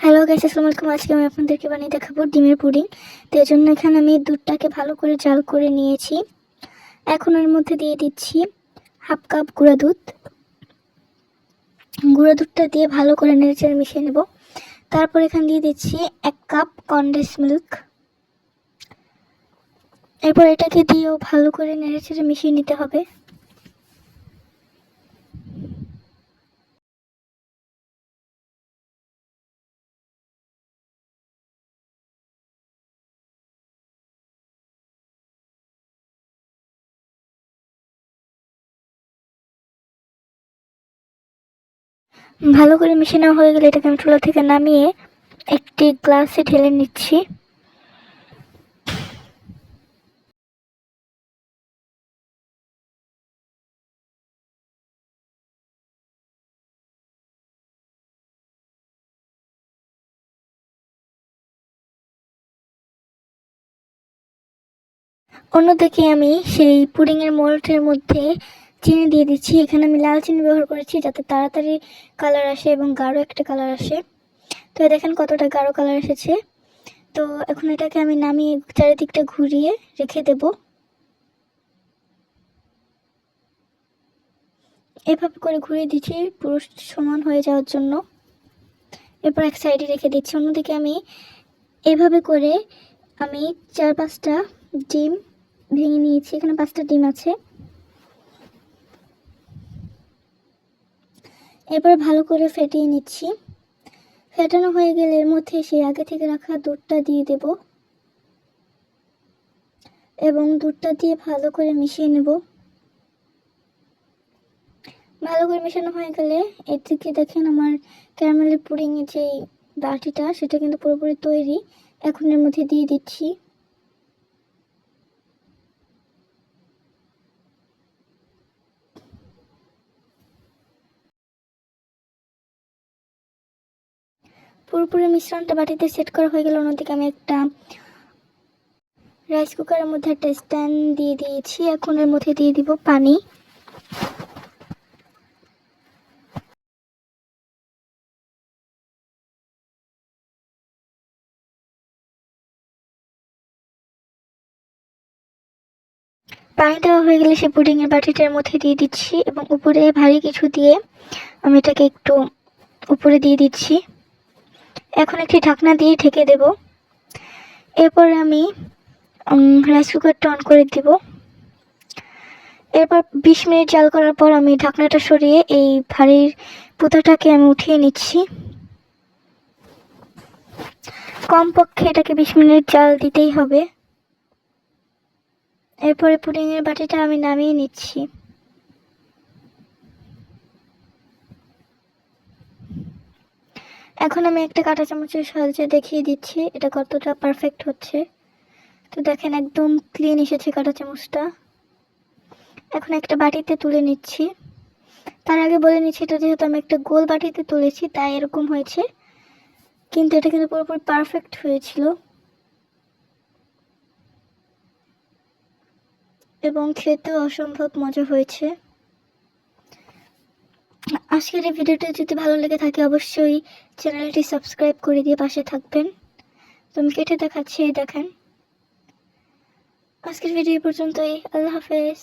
Hello guys, আসসালামু আলাইকুম। আজকে আমি আপনাদেরকে বানিয়ে দেখাবো ডিমের পুডিং। তো এর জন্য এখানে আমি দুধটাকে ভালো করে জাল করে নিয়েছি। এখন এর মধ্যে দিয়ে দিচ্ছি হাফ কাপ গুঁড়া দুধ। গুঁড়া দুধটা দিয়ে ভালো করে নেড়েচেড়ে মিশিয়ে নেব। তারপর এখানে দিয়ে দিচ্ছি 1 কাপ কনডেন্স মিল্ক। এরপর এটাকে দিয়েও ভালো করে নেড়েচেড়ে মিশিয়ে নিতে হবে। ভালো করে মিশানো হয়ে গেলে এটাকে আমি চুলা থেকে নামিয়ে একটি গ্লাসে ঢেলে নিচ্ছি। অন্যদিকে আমি সেই পুডিংয়ের মোল্ডের মধ্যে চিনি দিয়ে দিচ্ছি। এখানে আমি লাল চিনি ব্যবহার করেছি যাতে তাড়াতাড়ি কালার আসে এবং গাঢ় একটা কালার আসে। তো দেখেন কতটা গাঢ় কালার এসেছে। তো এখন এটাকে আমি নামিয়ে চারিদিকটা ঘুরিয়ে রেখে দেব। এভাবে করে ঘুরিয়ে দিচ্ছি পুরো সমান হয়ে যাওয়ার জন্য। এরপর এক সাইডে রেখে দিচ্ছি। অন্যদিকে আমি এভাবে করে আমি 4-5টা ডিম ভেঙে নিয়েছি। এখানে 5টা ডিম আছে। এরপর ভালো করে ফেটিয়ে নিচ্ছি। ফেটানো হয়ে গেলে এর মধ্যে সেই আগে থেকে রাখা দুধটা দিয়ে দেব এবং দুধটা দিয়ে ভালো করে মিশিয়ে নেব। ভালো করে মেশানো হয়ে গেলে এদিকে দেখেন আমার ক্যারামেলের পুডিংয়ের যে বাটিটা সেটা কিন্তু পুরোপুরি তৈরি। এখন এর মধ্যে দিয়ে দিচ্ছি। পুরোপুরি মিশ্রণটা বাটিতে সেট করা হয়ে গেলে অন্যদিকে আমি একটা রাইস কুকারের মধ্যে একটা স্ট্যান্ড দিয়ে দিয়েছি। এখন এর মধ্যে দিয়ে দিব পানি। পানি দেওয়া হয়ে গেলে সেই পুডিংয়ের বাটিটার মধ্যে দিয়ে দিচ্ছি এবং উপরে ভারী কিছু দিয়ে আমি এটাকে একটু উপরে দিয়ে দিচ্ছি। এখন একটি ঢাকনা দিয়ে ঢেকে দেব। এরপর আমি রাইস কুকারটা অন করে দিব। এরপর 20 মিনিট জাল করার পর আমি ঢাকনাটা সরিয়ে এই ভারীর পুতাটাকে আমি উঠিয়ে নিচ্ছি। কমপক্ষে এটাকে 20 মিনিট জাল দিতেই হবে। এরপরে পুডিংয়ের বাটিটা আমি নামিয়ে নিচ্ছি। এখন আমি একটা কাঁটা চামচের সাহায্যে দেখিয়ে দিচ্ছি এটা কতটা পারফেক্ট হচ্ছে। তো দেখেন একদম ক্লিন এসেছে কাঁটা চামচটা। এখন একটা বাটিতে তুলে নিচ্ছি। তার আগে বলে নিচ্ছি এটা যেহেতু আমি একটা গোল বাটিতে তুলেছি তাই এরকম হয়েছে, কিন্তু এটা কিন্তু পুরোপুরি পারফেক্ট হয়েছিল এবং খেতেও অসম্ভব মজা হয়েছে। আজকের এই ভিডিওটা যদি ভালো লেগে থাকে অবশ্যই চ্যানেলটি সাবস্ক্রাইব করে দিয়ে পাশে থাকবেন। তো আমি কেটে দেখাচ্ছি, দেখেন। আজকের ভিডিও পর্যন্তই। আল্লাহ হাফেজ।